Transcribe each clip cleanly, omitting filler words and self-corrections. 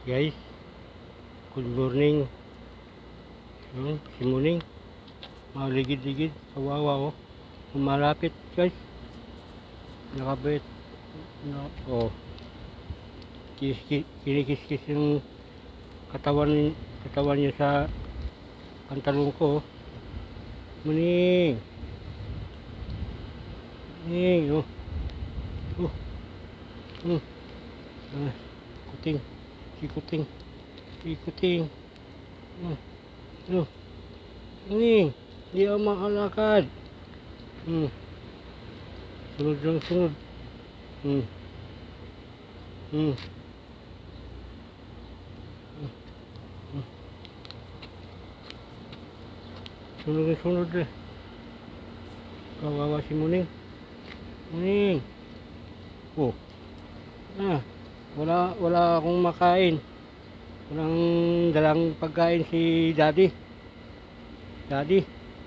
Guys, good morning. Si Muning, maligid-ligid, kawawa oh. Malapit guys. Nakabit. Oh. Kinikis-kis yung katawan niya sa pantalon ko. Muning. Muning, oh. Oh. Kuting. Si Kuting. Muning. Di ako makalakad. Sunod lang sunod. Sunod eh. Kawawa si Muning. Oh. Wala akong makain. Walang dalang pagkain si Daddy.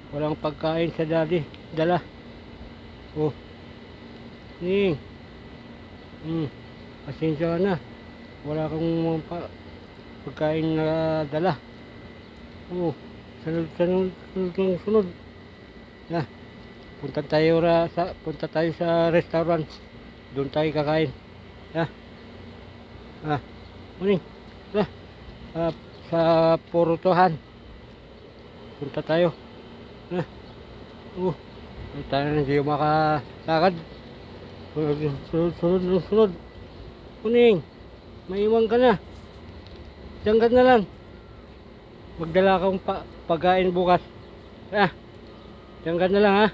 Walang pagkain sa Daddy. Dala. Oh. Muning. Pasensya ka na. Wala kang pagkain na dala. Oh. Sunod. Punta tayo sa restaurant. Doon tayo kakain. Muning. Sa Purutuhan. Punta tayo. Tayo na hindi makalakad. Sunod. Muning. Maiwan ka na. Diyan ka na lang. Magdala kang pagkain bukas. Diyan ka na lang ha.